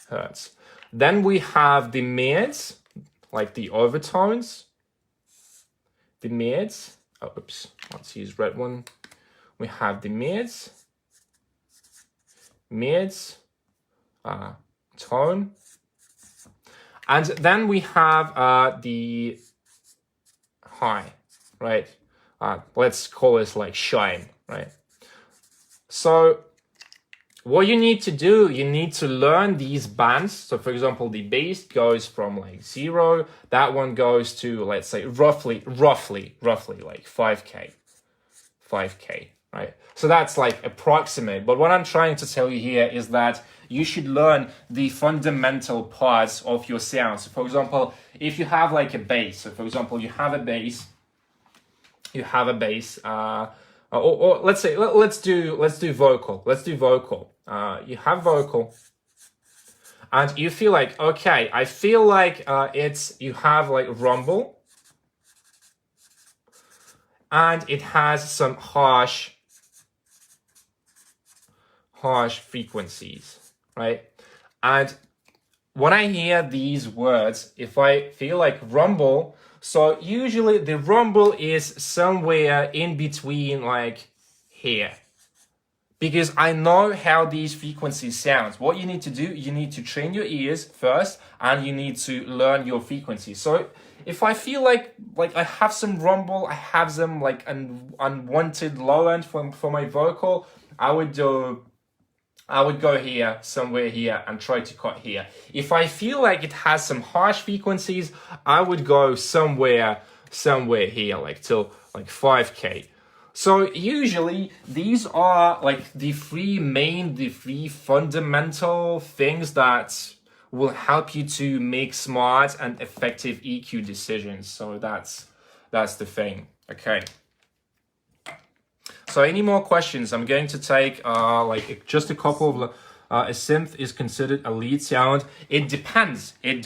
hertz. Then we have the mids, the overtones, the mids. Oh, oops, let's use red one. We have the mids, tone, and then we have the high, right? Let's call this shine, right? So what you need to do, you need to learn these bands. So for example, the bass goes from 0, that one goes to, let's say, roughly 5K, right? So that's approximate. But what I'm trying to tell you here is that you should learn the fundamental parts of your sound. So for example, if you have a bass, so for example, you have a bass, or let's say let's do vocal. Let's do vocal. You have vocal, and you feel like, okay, I feel like you have like rumble, and it has some harsh frequencies, right? And when I hear these words, if I feel like rumble, so usually the rumble is somewhere in between, like here. Because I know how these frequencies sound. What you need to do, you need to train your ears first, and you need to learn your frequencies. So if I feel like I have some rumble, I have some like an unwanted low end for my vocal, I would go here, somewhere here, and try to cut here. If I feel like it has some harsh frequencies, I would go somewhere here, like till like 5K. So usually these are like the three fundamental things that will help you to make smart and effective EQ decisions. So that's the thing. Okay. So any more questions? I'm going to take like just a couple of a synth is considered a lead sound. It depends. It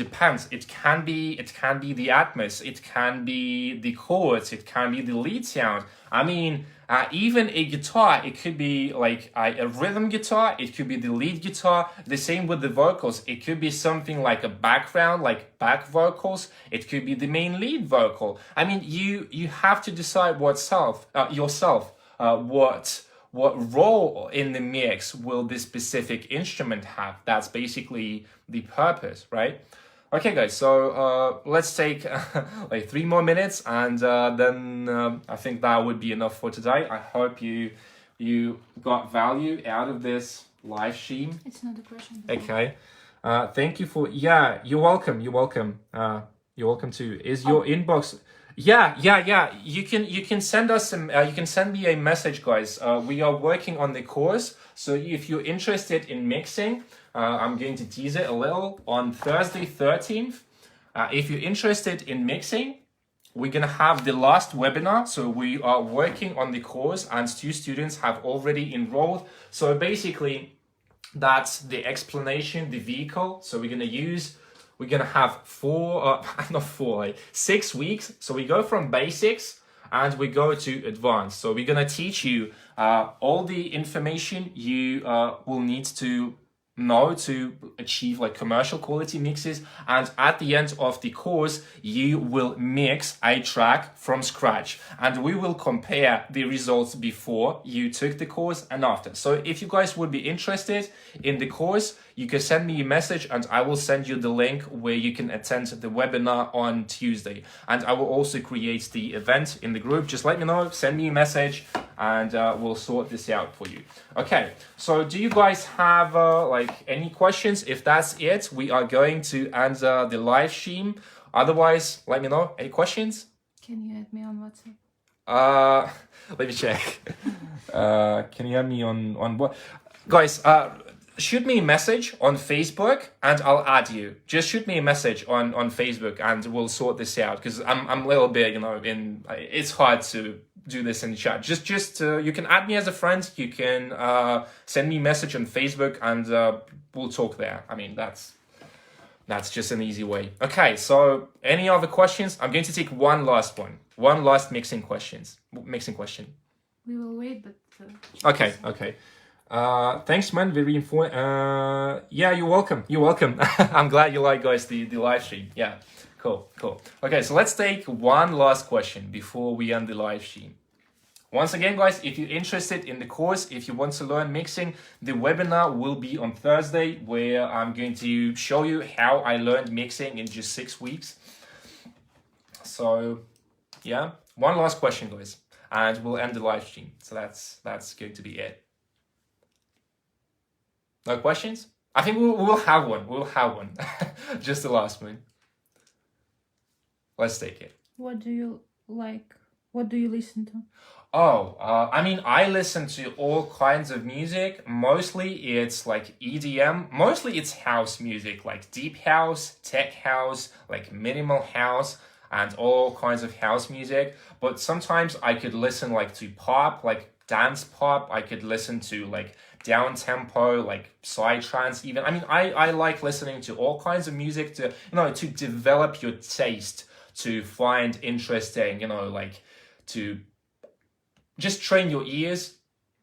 can be the atmos. It can be the chords. It can be the lead sound. I mean, even a guitar, it could be like a rhythm guitar. It could be the lead guitar. The same with the vocals. It could be something like a background, like back vocals. It could be the main lead vocal. I mean, you have to decide yourself. What role in the mix will this specific instrument have? That's basically the purpose, right? Okay, guys, so let's take like 3 more minutes, and then I think that would be enough for today. I hope you got value out of this live stream. It's not a question. Okay. Thank you for, yeah, you're welcome. You're welcome to, is your inbox... Yeah. You can send us some. You can send me a message, guys. We are working on the course, so if you're interested in mixing, I'm going to tease it a little on Thursday 13th. If you're interested in mixing, we're gonna have the last webinar. So we are working on the course, and 2 students have already enrolled. So basically, that's the explanation, the vehicle. So we're gonna have 6 weeks. So we go from basics and we go to advanced. So we're gonna teach you all the information you will need to know to achieve like commercial quality mixes, and at the end of the course you will mix a track from scratch, and we will compare the results before you took the course and after. So if you guys would be interested in the course, you can send me a message and I will send you the link where you can attend the webinar on Tuesday, and I will also create the event in the group. Just let me know, send me a message, and we'll sort this out for you. Okay, so do you guys have like any questions? If that's it, we are going to end the live stream. Otherwise, let me know. Any questions? Can you add me on WhatsApp? Let me check. Can you add me on what? Guys, shoot me a message on Facebook and I'll add you. Just shoot me a message on Facebook and we'll sort this out, because I'm a little bit, it's hard to do this in the chat. Just you can add me as a friend. You can send me a message on Facebook and we'll talk there. I mean, that's just an easy way. Okay, so any other questions? I'm going to take one last mixing question. We will wait, but... Okay. Thanks, man. Very informed. Yeah, you're welcome. I'm glad you like, guys, the live stream. Yeah, cool. Okay, so let's take one last question before we end the live stream. Once again, guys, if you're interested in the course, if you want to learn mixing, the webinar will be on Thursday, where I'm going to show you how I learned mixing in just 6 weeks. So, yeah, one last question, guys, and we'll end the live stream. So that's going to be it. No questions? I think we'll have one. Just the last one. Let's take it. What do you like? What do you listen to? I mean, I listen to all kinds of music. Mostly it's like EDM. Mostly it's house music, like deep house, tech house, like minimal house, and all kinds of house music. But sometimes I could listen like to pop, like dance pop. I could listen to like down tempo, like psytrance even. I mean, I like listening to all kinds of music to, to develop your taste, to find interesting, like to just train your ears,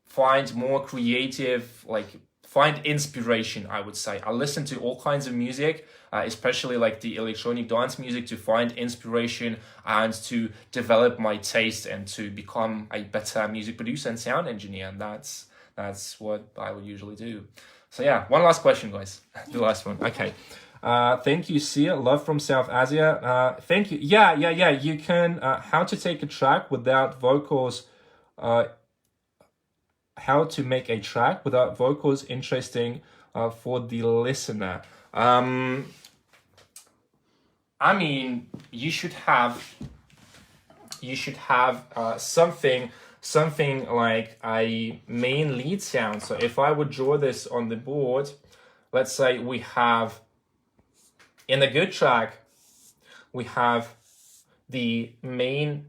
find more creative, like find inspiration, I would say. I listen to all kinds of music, especially like the electronic dance music, to find inspiration and to develop my taste and to become a better music producer and sound engineer. And that's what I would usually do. So yeah, one last question, guys. The last one. Okay. Thank you, Sia. Love from South Asia. Thank you. Yeah. You can, how to take a track without vocals, how to make a track without vocals interesting for the listener. I mean, you should have something like a main lead sound. So if I would draw this on the board, let's say we have, in a good track, we have the main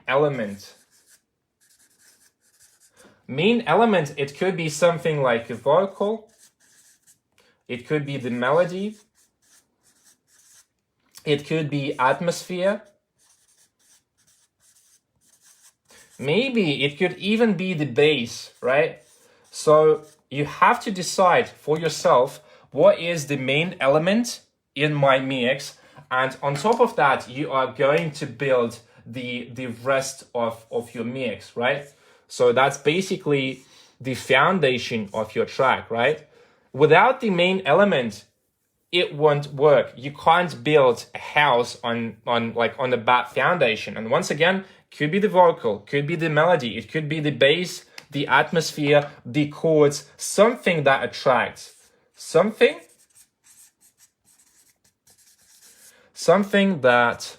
element. Main element, it could be something like a vocal, it could be the melody, it could be atmosphere, maybe it could even be the bass, right? So you have to decide for yourself what is the main element in my mix, and on top of that you are going to build the rest of your mix, right? So that's basically the foundation of your track, right? Without the main element, it won't work. You can't build a house on a bad foundation. And once again, could be the vocal, could be the melody, it could be the bass, the atmosphere, the chords, something that attracts, something that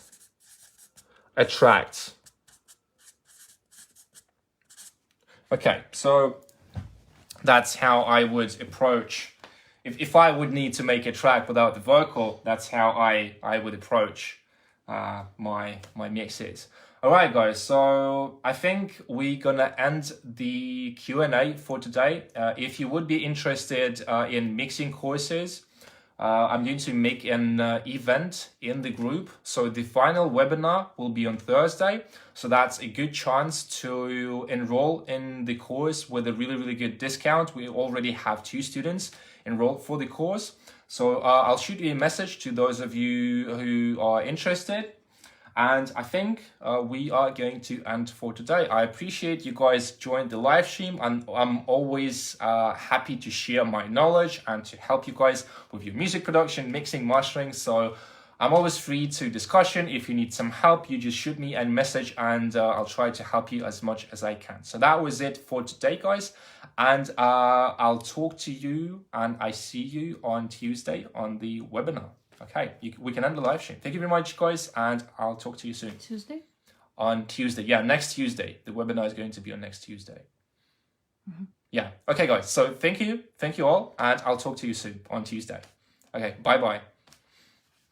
attracts. Okay, so that's how I would approach. If I would need to make a track without the vocal, that's how I would approach my mixes. All right, guys. So I think we're gonna end the Q&A for today. If you would be interested in mixing courses, I'm going to make an event in the group. So the final webinar will be on Thursday. So that's a good chance to enroll in the course with a really, really good discount. We already have 2 students enrolled for the course. So I'll shoot you a message to those of you who are interested. And I think we are going to end for today. I appreciate you guys joined the live stream, and I'm always happy to share my knowledge and to help you guys with your music production, mixing, mastering. So I'm always free to discussion. If you need some help, you just shoot me a message and I'll try to help you as much as I can. So that was it for today, guys. And I'll talk to you and I see you on Tuesday on the webinar. Okay, we can end the live stream. Thank you very much, guys, and I'll talk to you soon. Tuesday? On Tuesday. Yeah, next Tuesday. The webinar is going to be on next Tuesday. Mm-hmm. Yeah. Okay, guys. So thank you all, and I'll talk to you soon on Tuesday. Okay, bye-bye.